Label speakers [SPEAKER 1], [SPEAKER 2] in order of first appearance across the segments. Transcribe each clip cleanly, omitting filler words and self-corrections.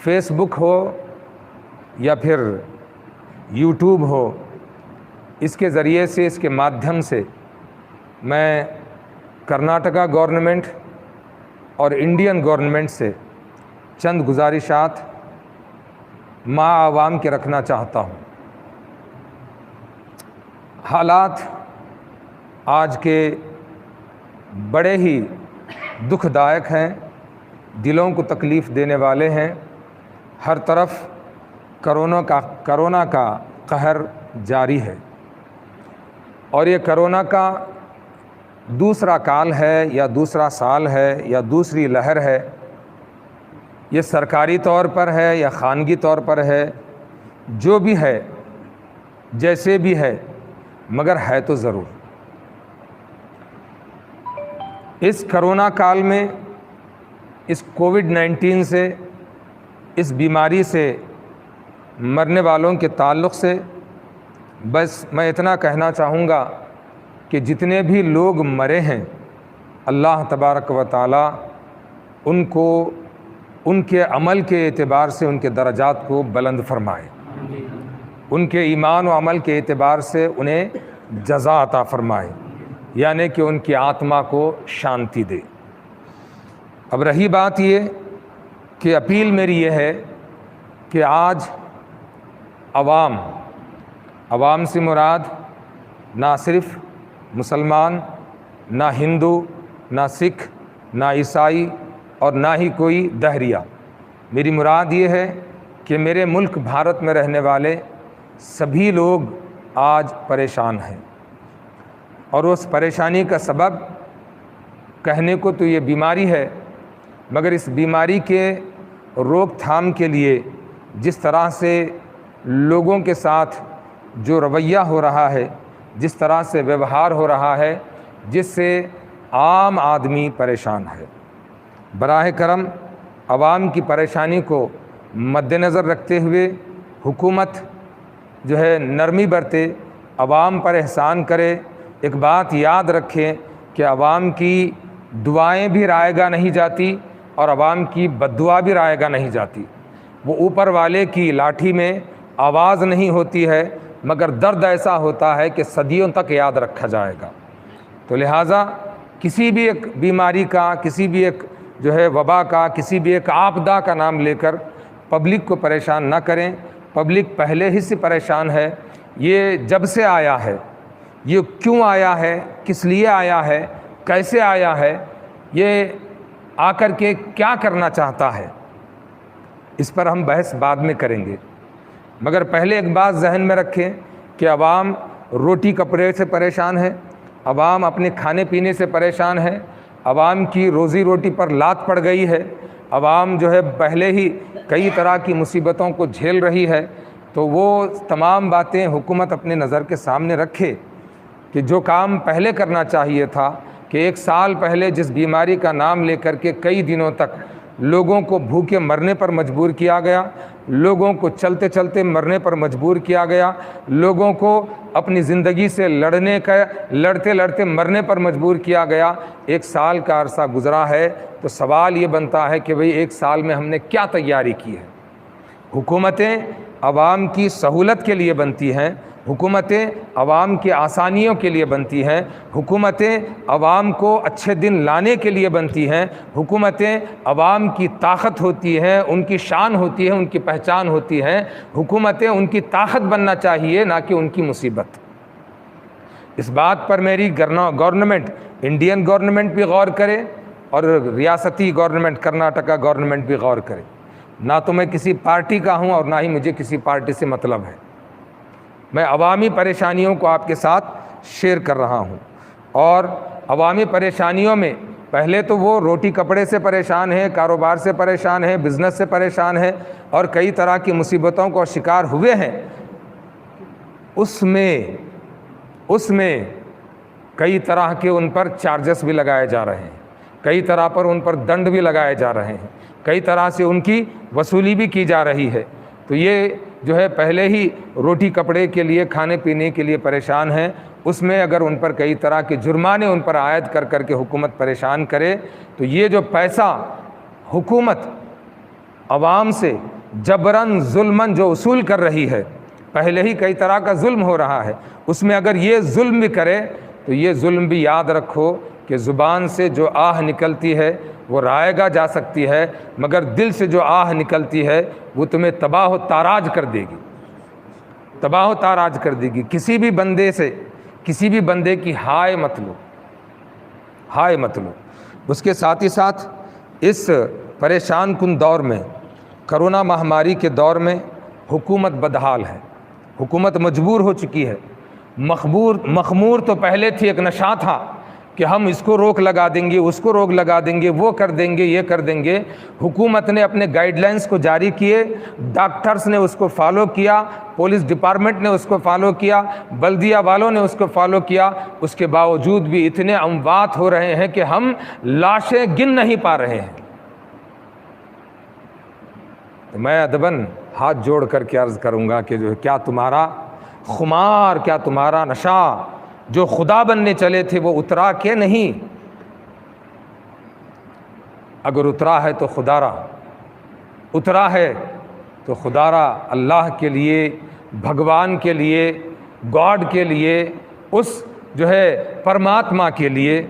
[SPEAKER 1] Face بک ہو یا پھر YouTube ہو، اس کے ذریعے سے، اس کے مادھیم سے میں کرناٹکا گورنمنٹ اور انڈین گورنمنٹ سے چند گزارشات مع عوام کے رکھنا چاہتا ہوں۔ حالات آج کے بڑے ہی دکھ دائق ہیں، دلوں کو تکلیف دینے والے ہیں۔ ہر طرف کرونا کا قہر جاری ہے، اور یہ کرونا کا دوسرا کال ہے یا دوسرا سال ہے یا دوسری لہر ہے۔ یہ سرکاری طور پر ہے یا خانگی طور پر ہے، جو بھی ہے، جیسے بھی ہے، مگر ہے تو ضرور۔ اس کرونا کال میں، اس کووڈ-19 سے، اس بیماری سے مرنے والوں کے تعلق سے بس میں اتنا کہنا چاہوں گا کہ جتنے بھی لوگ مرے ہیں، اللہ تبارک و تعالی ان کو ان کے عمل کے اعتبار سے ان کے درجات کو بلند فرمائے، ان کے ایمان و عمل کے اعتبار سے انہیں جزا عطا فرمائے، یعنی کہ ان کی آتما کو شانتی دے۔ اب رہی بات یہ کہ اپیل میری یہ ہے کہ آج عوام سے مراد نہ صرف مسلمان، نہ ہندو، نہ سکھ، نہ عیسائی اور نہ ہی کوئی دہریہ۔ میری مراد یہ ہے کہ میرے ملک بھارت میں رہنے والے سبھی لوگ آج پریشان ہیں، اور اس پریشانی کا سبب کہنے کو تو یہ بیماری ہے، مگر اس بیماری کے روک تھام کے لیے جس طرح سے لوگوں کے ساتھ جو رویہ ہو رہا ہے، جس طرح سے ویوہار ہو رہا ہے، جس سے عام آدمی پریشان ہے، براہ کرم عوام کی پریشانی کو مد نظر رکھتے ہوئے حکومت جو ہے نرمی برتے، عوام پر احسان کرے۔ ایک بات یاد رکھیں کہ عوام کی دعائیں بھی رائے گاہ نہیں جاتی اور عوام کی بد دعا بھی رائے گاہ نہیں جاتی۔ وہ اوپر والے کی لاٹھی میں آواز نہیں ہوتی ہے، مگر درد ایسا ہوتا ہے کہ صدیوں تک یاد رکھا جائے گا۔ تو لہٰذا کسی بھی ایک بیماری کا، کسی بھی ایک جو ہے وبا کا، کسی بھی ایک آپدا کا نام لے کر پبلک کو پریشان نہ کریں۔ پبلک پہلے ہی سے پریشان ہے۔ یہ جب سے آیا ہے، یہ کیوں آیا ہے، کس لیے آیا ہے، کیسے آیا ہے، یہ آ کر کے کیا کرنا چاہتا ہے، اس پر ہم بحث بعد میں کریں گے۔ مگر پہلے ایک بات ذہن میں رکھیں کہ عوام روٹی کپڑے سے پریشان ہے، عوام اپنے کھانے پینے سے پریشان ہے، عوام کی روزی روٹی پر لات پڑ گئی ہے، عوام جو ہے پہلے ہی کئی طرح کی مصیبتوں کو جھیل رہی ہے۔ تو وہ تمام باتیں حکومت اپنے نظر کے سامنے رکھے کہ جو کام پہلے کرنا چاہیے تھا، کہ ایک سال پہلے جس بیماری کا نام لے کر کے کئی دنوں تک لوگوں کو بھوکے مرنے پر مجبور کیا گیا، لوگوں کو چلتے چلتے مرنے پر مجبور کیا گیا، لوگوں کو اپنی زندگی سے لڑتے لڑتے مرنے پر مجبور کیا گیا، ایک سال کا عرصہ گزرا ہے۔ تو سوال یہ بنتا ہے کہ بھئی ایک سال میں ہم نے کیا تیاری کی ہے؟ حکومتیں عوام کی سہولت کے لیے بنتی ہیں، حکومتیں عوام کی آسانیوں کے لیے بنتی ہیں، حکومتیں عوام کو اچھے دن لانے کے لیے بنتی ہیں، حکومتیں عوام کی طاقت ہوتی ہیں، ان کی شان ہوتی ہے، ان کی پہچان ہوتی ہیں، حکومتیں ان کی طاقت بننا چاہیے، نہ کہ ان کی مصیبت۔ اس بات پر میری گورنمنٹ، انڈین گورنمنٹ بھی غور کرے اور ریاستی گورنمنٹ کرناٹکا گورنمنٹ بھی غور کرے۔ نہ تو میں کسی پارٹی کا ہوں اور نہ ہی مجھے کسی پارٹی سے مطلب ہے، میں عوامی پریشانیوں کو آپ کے ساتھ شیئر کر رہا ہوں۔ اور عوامی پریشانیوں میں پہلے تو وہ روٹی کپڑے سے پریشان ہیں، کاروبار سے پریشان ہیں، بزنس سے پریشان ہیں اور کئی طرح کی مصیبتوں کو شکار ہوئے ہیں۔ اس میں کئی طرح کے ان پر چارجز بھی لگائے جا رہے ہیں، کئی طرح پر ان پر دنڈ بھی لگائے جا رہے ہیں، کئی طرح سے ان کی وصولی بھی کی جا رہی ہے۔ تو یہ جو ہے پہلے ہی روٹی کپڑے کے لیے، کھانے پینے کے لیے پریشان ہیں، اس میں اگر ان پر کئی طرح کے جرمانے ان پر عائد کر کے حکومت پریشان کرے، تو یہ جو پیسہ حکومت عوام سے جبراً ظلماً جو وصول کر رہی ہے، پہلے ہی کئی طرح کا ظلم ہو رہا ہے، اس میں اگر یہ ظلم بھی کرے تو یہ ظلم بھی یاد رکھو کہ زبان سے جو آہ نکلتی ہے وہ رائگاں جا سکتی ہے، مگر دل سے جو آہ نکلتی ہے وہ تمہیں تباہ و تاراج کر دے گی، تباہ و تاراج کر دے گی۔ کسی بھی بندے سے، کسی بھی بندے کی ہائے مت لو، ہائے مت لو۔ اس کے ساتھ ہی ساتھ اس پریشان کن دور میں، کرونا مہاماری کے دور میں حکومت بدحال ہے، حکومت مجبور ہو چکی ہے۔ مخمور تو پہلے تھی، ایک نشہ تھا کہ ہم اس کو روک لگا دیں گے، اس کو روک لگا دیں گے، وہ کر دیں گے، یہ کر دیں گے۔ حکومت نے اپنے گائیڈ لائنز کو جاری کیے، ڈاکٹرز نے اس کو فالو کیا، پولیس ڈپارٹمنٹ نے اس کو فالو کیا، بلدیہ والوں نے اس کو فالو کیا، اس کے باوجود بھی اتنے اموات ہو رہے ہیں کہ ہم لاشیں گن نہیں پا رہے ہیں۔ تو میں ادباً ہاتھ جوڑ کر کے عرض کروں گا کہ جو کیا تمہارا خمار، کیا تمہارا نشہ جو خدا بننے چلے تھے وہ اترا کہ نہیں؟ اگر اترا ہے تو خدا را، اترا ہے تو خدا را، اللہ کے لیے، بھگوان کے لیے، گاڈ کے لیے، اس جو ہے پرماتما کے لیے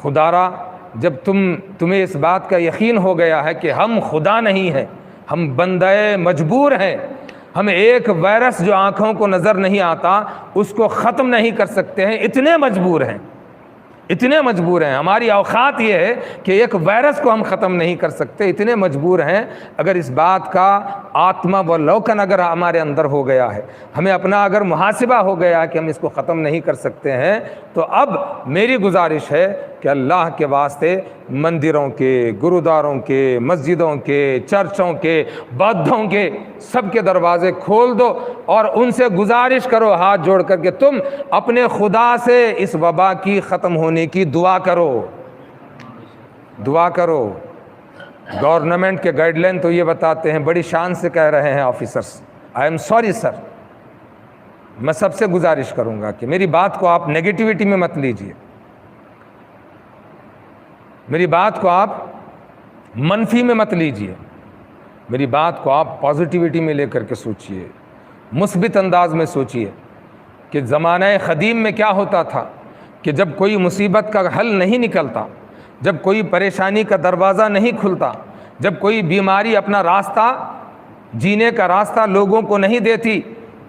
[SPEAKER 1] خدا را، جب تمہیں اس بات کا یقین ہو گیا ہے کہ ہم خدا نہیں ہیں، ہم بندے مجبور ہیں، ہم ایک وائرس جو آنکھوں کو نظر نہیں آتا اس کو ختم نہیں کر سکتے ہیں، اتنے مجبور ہیں، اتنے مجبور ہیں۔ ہماری اوقات یہ ہے کہ ایک وائرس کو ہم ختم نہیں کر سکتے، اتنے مجبور ہیں۔ اگر اس بات کا آتما و لوکن اگر ہمارے اندر ہو گیا ہے، ہمیں اپنا اگر محاسبہ ہو گیا کہ ہم اس کو ختم نہیں کر سکتے ہیں، تو اب میری گزارش ہے کہ اللہ کے واسطے مندروں کے، گرودواروں کے، مسجدوں کے، چرچوں کے، بدھوں کے سب کے دروازے کھول دو اور ان سے گزارش کرو ہاتھ جوڑ کر کے تم اپنے خدا سے اس وبا کی ختم ہونے کی دعا کرو، دعا کرو۔ گورنمنٹ کے گائیڈ لائن تو یہ بتاتے ہیں، بڑی شان سے کہہ رہے ہیں officers, I am sorry sir. میں سب سے گزارش کروں گا کہ میری بات کو آپ نیگیٹیوٹی میں مت لیجئے، میری بات کو آپ منفی میں مت لیجئے، میری بات کو آپ پازیٹیوٹی میں لے کر کے سوچئے، مثبت انداز میں سوچئے کہ زمانہ قدیم میں کیا ہوتا تھا کہ جب کوئی مصیبت کا حل نہیں نکلتا، جب کوئی پریشانی کا دروازہ نہیں کھلتا، جب کوئی بیماری اپنا راستہ، جینے کا راستہ لوگوں کو نہیں دیتی،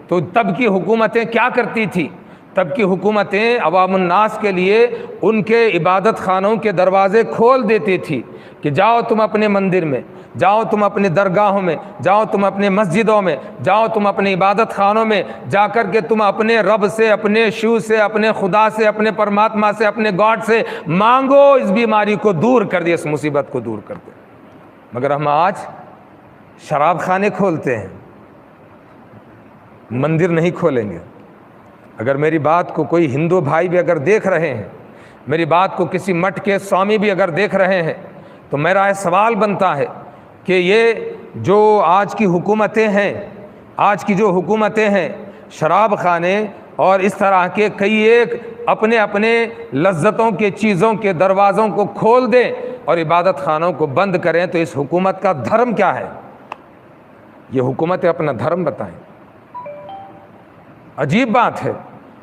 [SPEAKER 1] تو تب کی حکومتیں کیا کرتی تھی؟ تب کی حکومتیں عوام الناس کے لیے ان کے عبادت خانوں کے دروازے کھول دیتی تھی کہ جاؤ تم اپنے مندر میں، جاؤ تم اپنے درگاہوں میں، جاؤ تم اپنے مسجدوں میں، جاؤ تم اپنے عبادت خانوں میں، جا کر کے تم اپنے رب سے، اپنے شیو سے، اپنے خدا سے، اپنے پرماتما سے، اپنے گاڈ سے مانگو اس بیماری کو دور کر دے، اس مصیبت کو دور کر دے۔ مگر ہم آج شراب خانے کھولتے ہیں، مندر نہیں کھولیں گے۔ اگر میری بات کو کوئی ہندو بھائی بھی اگر دیکھ رہے ہیں، میری بات کو کسی مٹھ کے سوامی بھی اگر دیکھ رہے ہیں، تو میرا یہ سوال بنتا ہے کہ یہ جو آج کی حکومتیں ہیں، آج کی جو حکومتیں ہیں، شراب خانے اور اس طرح کے کئی ایک اپنے اپنے لذتوں کے چیزوں کے دروازوں کو کھول دیں اور عبادت خانوں کو بند کریں، تو اس حکومت کا دھرم کیا ہے؟ یہ حکومتیں اپنا دھرم بتائیں۔ عجیب بات ہے،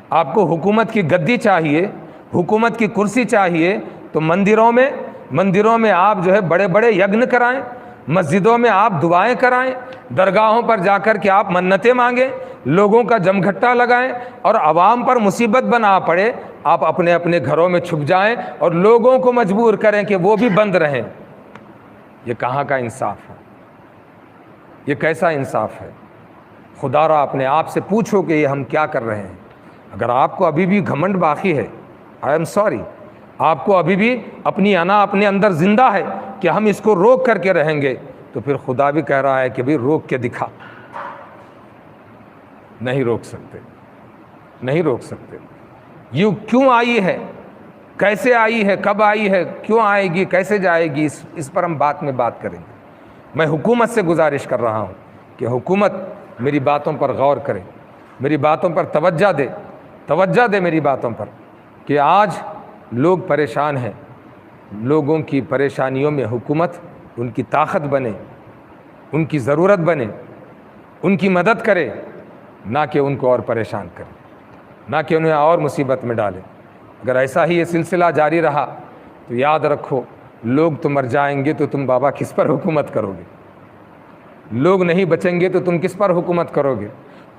[SPEAKER 1] آپ کو حکومت کی گدی چاہیے، حکومت کی کرسی چاہیے، تو مندروں میں آپ جو ہے بڑے بڑے یگن کرائیں، مسجدوں میں آپ دعائیں کرائیں، درگاہوں پر جا کر کے آپ منتیں مانگیں، لوگوں کا جمگھٹا لگائیں، اور عوام پر مصیبت بنا پڑے آپ اپنے اپنے گھروں میں چھپ جائیں اور لوگوں کو مجبور کریں کہ وہ بھی بند رہیں۔ یہ کہاں کا انصاف ہے؟ یہ کیسا انصاف ہے؟ خدا را اپنے آپ سے پوچھو کہ یہ ہم کیا کر رہے ہیں۔ اگر آپ کو ابھی بھی گھمنڈ باقی ہے، آئی ایم سوری، آپ کو ابھی بھی اپنی انا اپنے اندر زندہ ہے کہ ہم اس کو روک کر کے رہیں گے، تو پھر خدا بھی کہہ رہا ہے کہ بھی روک کے دکھا۔ نہیں روک سکتے، نہیں روک سکتے۔ یہ کیوں آئی ہے، کیسے آئی ہے، کب آئی ہے، کیوں آئے گی، کیسے جائے گی، اس پر ہم بات کریں گے۔ میں حکومت سے گزارش کر رہا ہوں کہ حکومت میری باتوں پر غور کرے، میری باتوں پر توجہ دے میری باتوں پر، کہ آج لوگ پریشان ہیں، لوگوں کی پریشانیوں میں حکومت ان کی طاقت بنے، ان کی ضرورت بنے، ان کی مدد کرے، نہ کہ ان کو اور پریشان کرے، نہ کہ انہیں اور مصیبت میں ڈالے۔ اگر ایسا ہی یہ سلسلہ جاری رہا تو یاد رکھو، لوگ تو مر جائیں گے تو تم بابا کس پر حکومت کرو گے؟ لوگ نہیں بچیں گے تو تم کس پر حکومت کرو گے؟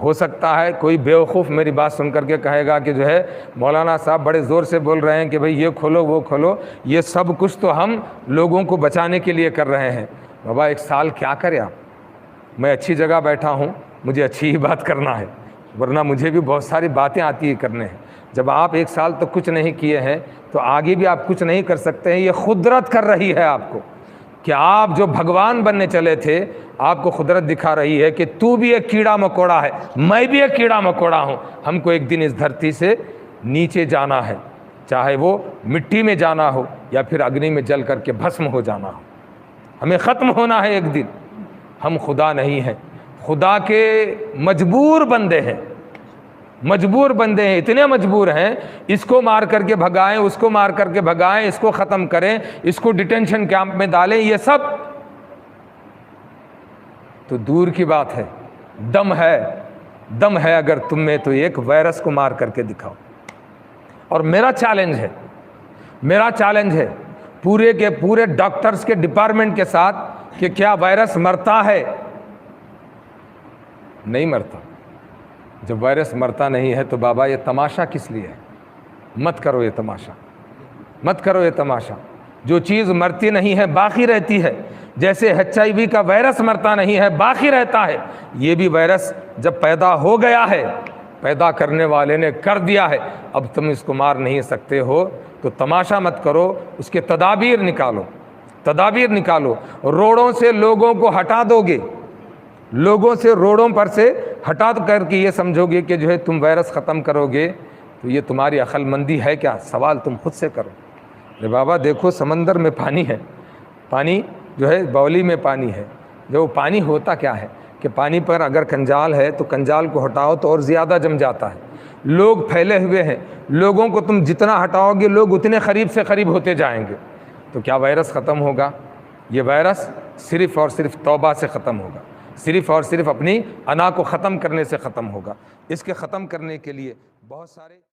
[SPEAKER 1] ہو سکتا ہے کوئی بیوقوف میری بات سن کر کے کہے گا کہ جو ہے مولانا صاحب بڑے زور سے بول رہے ہیں کہ بھئی یہ کھولو وہ کھولو، یہ سب کچھ تو ہم لوگوں کو بچانے کے لیے کر رہے ہیں۔ بابا ایک سال کیا کرے آپ؟ میں اچھی جگہ بیٹھا ہوں، مجھے اچھی ہی بات کرنا ہے، ورنہ مجھے بھی بہت ساری باتیں آتی ہیں کرنے ہیں۔ جب آپ ایک سال تک کچھ نہیں کیے ہیں تو آگے بھی آپ کچھ نہیں کر سکتے ہیں۔ یہ قدرت کر رہی ہے آپ کو کہ آپ جو بھگوان بننے چلے تھے، آپ کو قدرت دکھا رہی ہے کہ تو بھی ایک کیڑا مکوڑا ہے، میں بھی ایک کیڑا مکوڑا ہوں۔ ہم کو ایک دن اس دھرتی سے نیچے جانا ہے، چاہے وہ مٹی میں جانا ہو یا پھر اگنی میں جل کر کے بھسم ہو جانا ہو، ہمیں ختم ہونا ہے ایک دن۔ ہم خدا نہیں ہیں، خدا کے مجبور بندے ہیں، مجبور بندے ہیں، اتنے مجبور ہیں، اس کو مار کر کے بھگائیں، اس کو مار کر کے بھگائیں، اس کو ختم کریں، اس کو ڈیٹینشن کیمپ میں ڈالیں، یہ سب تو دور کی بات ہے۔ دم ہے اگر تم میں تو ایک وائرس کو مار کر کے دکھاؤ۔ اور میرا چیلنج ہے پورے کے پورے ڈاکٹرز کے ڈپارٹمنٹ کے ساتھ کہ کیا وائرس مرتا ہے؟ نہیں مرتا۔ جب وائرس مرتا نہیں ہے تو بابا یہ تماشا کس لیے ہے؟ مت کرو یہ تماشا، مت کرو یہ تماشا۔ جو چیز مرتی نہیں ہے باقی رہتی ہے، جیسے HIV کا وائرس مرتا نہیں ہے باقی رہتا ہے، یہ بھی وائرس جب پیدا ہو گیا ہے، پیدا کرنے والے نے کر دیا ہے، اب تم اس کو مار نہیں سکتے ہو، تو تماشا مت کرو، اس کے تدابیر نکالو۔ روڑوں سے لوگوں کو ہٹا دو گے، لوگوں سے روڑوں پر سے ہٹا کر کے یہ سمجھو گے کہ جو ہے تم وائرس ختم کرو گے، تو یہ تمہاری عقل مندی ہے کیا؟ سوال تم خود سے کرو۔ بابا دیکھو سمندر میں پانی ہے، پانی جو ہے باولی میں پانی ہے، جو پانی ہوتا کیا ہے کہ پانی پر اگر کنجال ہے تو کنجال کو ہٹاؤ تو اور زیادہ جم جاتا ہے۔ لوگ پھیلے ہوئے ہیں، لوگوں کو تم جتنا ہٹاؤ گے لوگ اتنے قریب سے قریب ہوتے جائیں گے، تو کیا وائرس ختم ہوگا؟ یہ وائرس صرف اور صرف توبہ سے ختم ہوگا، صرف اور صرف اپنی انا کو ختم کرنے سے ختم ہوگا۔ اس کے ختم کرنے کے لیے بہت سارے